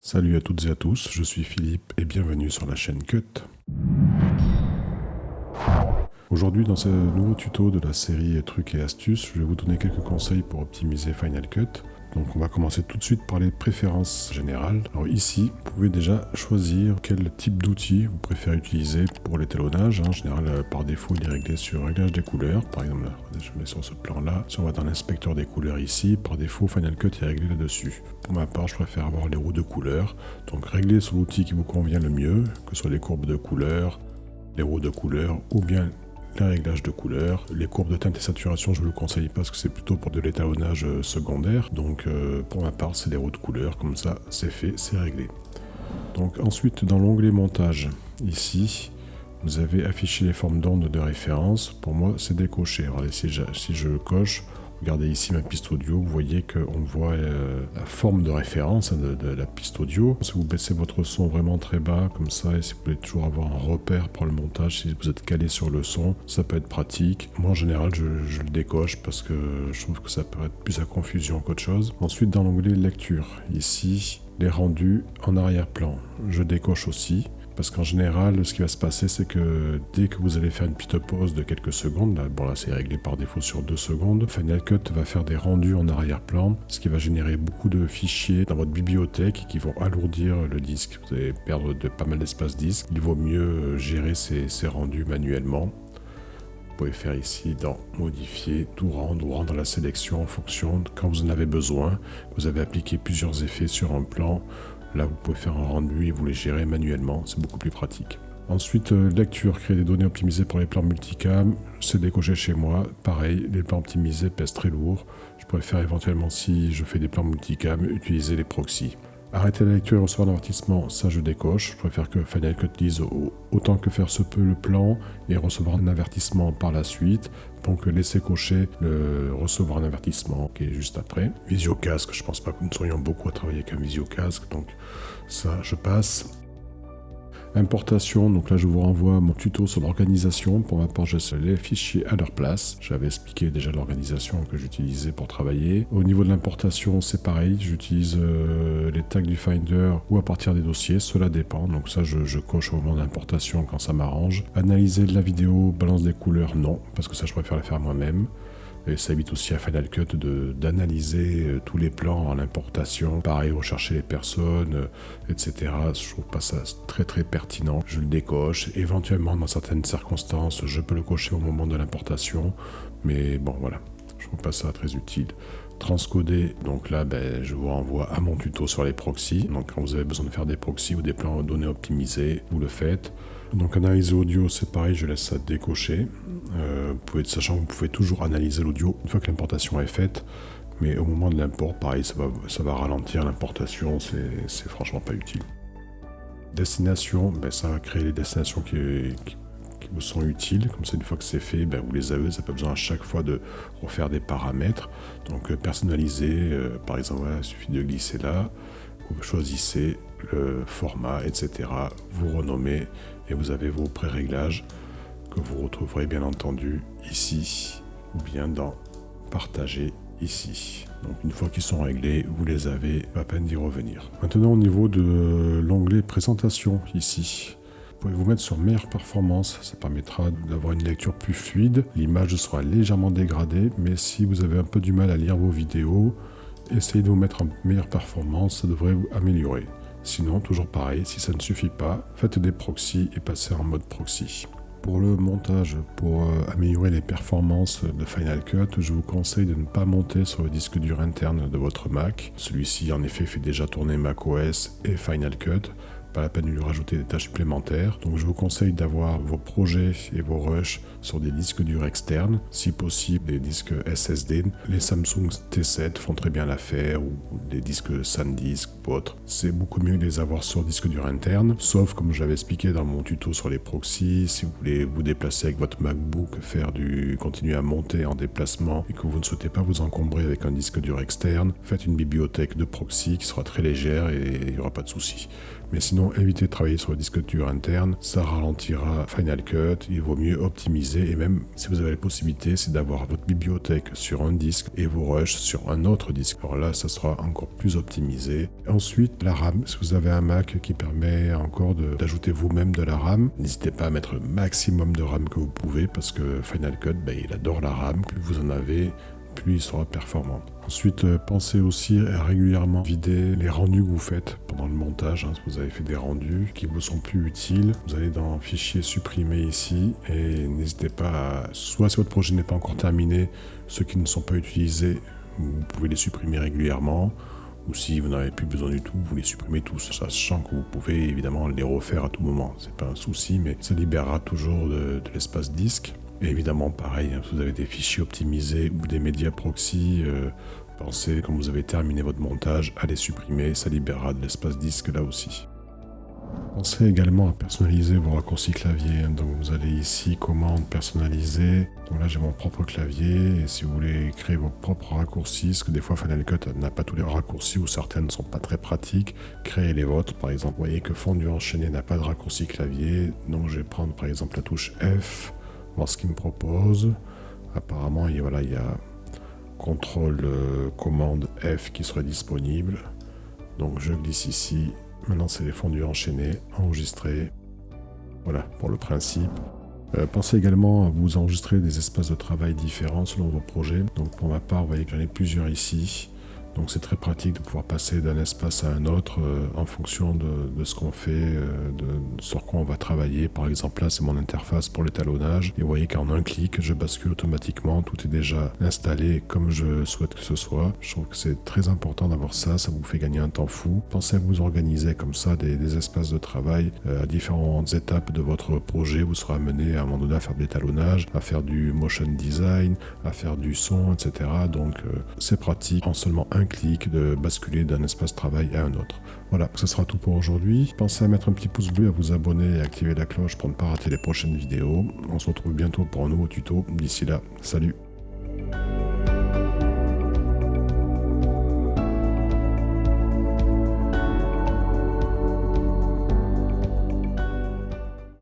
Salut à toutes et à tous, je suis Philippe et bienvenue sur la chaîne Cut. Aujourd'hui dans ce nouveau tuto de la série Trucs et astuces, je vais vous donner quelques conseils pour optimiser Final Cut. Donc on va commencer tout de suite par les préférences générales. Alors ici, vous pouvez déjà choisir quel type d'outil vous préférez utiliser pour l'étalonnage. En général, par défaut, il est réglé sur réglage des couleurs. Par exemple, là, je mets sur ce plan-là. Si on va dans l'inspecteur des couleurs ici, par défaut, Final Cut est réglé là-dessus. Pour ma part, je préfère avoir les roues de couleurs. Donc régler sur l'outil qui vous convient le mieux, que ce soit les courbes de couleurs, les roues de couleurs ou bien les réglages de couleurs. Les courbes de teinte et saturation, je ne vous le conseille pas parce que c'est plutôt pour de l'étalonnage secondaire. Donc pour ma part, c'est les roues de couleurs, comme ça c'est fait, c'est réglé. Donc ensuite, dans l'onglet montage, ici, vous avez affiché les formes d'onde de référence. Pour moi, c'est décoché. Alors si je coche, regardez ici ma piste audio, vous voyez qu'on voit la forme de référence de la piste audio. Si vous baissez votre son vraiment très bas, comme ça, et si vous voulez toujours avoir un repère pour le montage, si vous êtes calé sur le son, ça peut être pratique. Moi, en général, je le décoche parce que je trouve que ça peut être plus à confusion qu'autre chose. Ensuite, dans l'onglet lecture, ici, les rendus en arrière-plan, je décoche aussi. Parce qu'en général, ce qui va se passer, c'est que dès que vous allez faire une petite pause de quelques secondes, là c'est réglé par défaut sur 2 secondes, Final Cut va faire des rendus en arrière-plan, ce qui va générer beaucoup de fichiers dans votre bibliothèque qui vont alourdir le disque. Vous allez perdre pas mal d'espace disque. Il vaut mieux gérer ces rendus manuellement. Vous pouvez faire ici dans modifier, tout rendre ou rendre la sélection en fonction de quand vous en avez besoin. Vous avez appliqué plusieurs effets sur un plan. Là, vous pouvez faire un rendu et vous les gérez manuellement, c'est beaucoup plus pratique. Ensuite, lecture, créer des données optimisées pour les plans multicam, c'est décoché chez moi. Pareil, les plans optimisés pèsent très lourd. Je préfère éventuellement, si je fais des plans multicam, utiliser les proxys. Arrêter la lecture et recevoir un avertissement, ça je décoche. Je préfère que Final Cut lise autant que faire se peut le plan et recevoir un avertissement par la suite. Donc laisser cocher le recevoir un avertissement qui est juste après. Visiocasque, je pense pas que nous serions beaucoup à travailler avec un visiocasque, donc ça je passe. Importation, donc là je vous renvoie à mon tuto sur l'organisation. Pour ma part, je laisse les fichiers à leur place. J'avais expliqué déjà l'organisation que j'utilisais pour travailler. Au niveau de l'importation, c'est pareil. J'utilise les tags du Finder ou à partir des dossiers. Cela dépend. Donc ça, je coche au moment d'importation quand ça m'arrange. Analyser de la vidéo, balance des couleurs, non, parce que ça, je préfère le faire moi-même. Et ça évite aussi à Final Cut d'analyser tous les plans en importation. Pareil, rechercher les personnes, etc. Je trouve pas ça très très pertinent. Je le décoche. Éventuellement, dans certaines circonstances, je peux le cocher au moment de l'importation. Mais bon, voilà. Je trouve pas ça très utile. Transcoder, donc là, je vous renvoie à mon tuto sur les proxys. Donc quand vous avez besoin de faire des proxys ou des plans données optimisés, vous le faites. Donc analyser audio, c'est pareil, je laisse ça décocher. Sachant que vous pouvez toujours analyser l'audio une fois que l'importation est faite, mais au moment de l'import, pareil, ça va ralentir l'importation, c'est franchement pas utile. Destination, ça va créer les destinations qui vous sont utiles, comme ça une fois que c'est fait, vous les avez, vous n'avez pas besoin à chaque fois de refaire des paramètres. Donc personnaliser, par exemple, voilà, il suffit de glisser là, vous choisissez le format, etc. Vous renommez et vous avez vos pré-réglages que vous retrouverez bien entendu ici ou bien dans partager ici. Donc une fois qu'ils sont réglés, vous les avez, pas peine d'y revenir. Maintenant au niveau de l'onglet présentation ici, vous pouvez vous mettre sur meilleure performance, ça permettra d'avoir une lecture plus fluide. L'image sera légèrement dégradée, mais si vous avez un peu du mal à lire vos vidéos, essayez de vous mettre en meilleure performance, ça devrait vous améliorer. Sinon, toujours pareil, si ça ne suffit pas, faites des proxys et passez en mode proxy. Pour le montage, pour améliorer les performances de Final Cut, je vous conseille de ne pas monter sur le disque dur interne de votre Mac. Celui-ci, en effet, fait déjà tourner macOS et Final Cut. Pas la peine de lui rajouter des tâches supplémentaires. Donc je vous conseille d'avoir vos projets et vos rushs sur des disques durs externes, si possible des disques SSD. Les Samsung T7 font très bien l'affaire, ou des disques SanDisk ou autres. C'est beaucoup mieux de les avoir sur disque dur interne, sauf comme je l'avais expliqué dans mon tuto sur les proxys, si vous voulez vous déplacer avec votre MacBook, continuer à monter en déplacement et que vous ne souhaitez pas vous encombrer avec un disque dur externe, faites une bibliothèque de proxy qui sera très légère et il n'y aura pas de souci. Mais sinon, également éviter de travailler sur le disque dur interne, ça ralentira Final Cut, il vaut mieux optimiser et même si vous avez la possibilité, c'est d'avoir votre bibliothèque sur un disque et vos rushs sur un autre disque. Alors là, ça sera encore plus optimisé. Ensuite, la RAM, si vous avez un Mac qui permet encore d'ajouter vous-même de la RAM, n'hésitez pas à mettre le maximum de RAM que vous pouvez parce que Final Cut, il adore la RAM. Plus vous en avez, plus il sera performant. Ensuite, pensez aussi à régulièrement vider les rendus que vous faites pendant le montage. Si vous avez fait des rendus qui vous sont plus utiles, vous allez dans Fichier supprimer ici et n'hésitez pas à, soit si votre projet n'est pas encore terminé, ceux qui ne sont pas utilisés, vous pouvez les supprimer régulièrement. Ou si vous n'avez plus besoin du tout, vous les supprimez tous, sachant que vous pouvez évidemment les refaire à tout moment. C'est pas un souci, mais ça libérera toujours de l'espace disque. Et évidemment, pareil, si vous avez des fichiers optimisés ou des médias proxy, pensez, quand vous avez terminé votre montage, à les supprimer, ça libérera de l'espace disque là aussi. Pensez également à personnaliser vos raccourcis clavier. Donc vous allez ici, commande personnaliser. Donc là j'ai mon propre clavier et si vous voulez créer vos propres raccourcis, parce que des fois Final Cut n'a pas tous les raccourcis ou certaines ne sont pas très pratiques, créez les vôtres. Par exemple, vous voyez que fondu enchaîné n'a pas de raccourci clavier. Donc je vais prendre par exemple la touche F, voir ce qu'il me propose. Apparemment il y a contrôle commande F qui serait disponible. Donc je glisse ici. Maintenant, c'est les fondus enchaînés, enregistrés. Voilà, pour le principe. Pensez également à vous enregistrer des espaces de travail différents selon vos projets. Donc pour ma part, vous voyez que j'en ai plusieurs ici. Donc c'est très pratique de pouvoir passer d'un espace à un autre en fonction de ce qu'on fait, sur quoi on va travailler. Par exemple là c'est mon interface pour l'étalonnage et vous voyez qu'en un clic je bascule automatiquement, tout est déjà installé comme je souhaite que ce soit. Je trouve que c'est très important d'avoir ça, ça vous fait gagner un temps fou. Pensez à vous organiser comme ça des espaces de travail à différentes étapes de votre projet. Vous serez amené à un moment donné à faire de l'étalonnage, à faire du motion design, à faire du son, etc. Donc c'est pratique en seulement un clic de basculer d'un espace travail à un autre. Voilà, ce sera tout pour aujourd'hui. Pensez à mettre un petit pouce bleu, à vous abonner et à activer la cloche pour ne pas rater les prochaines vidéos. On se retrouve bientôt pour un nouveau tuto. D'ici là, salut!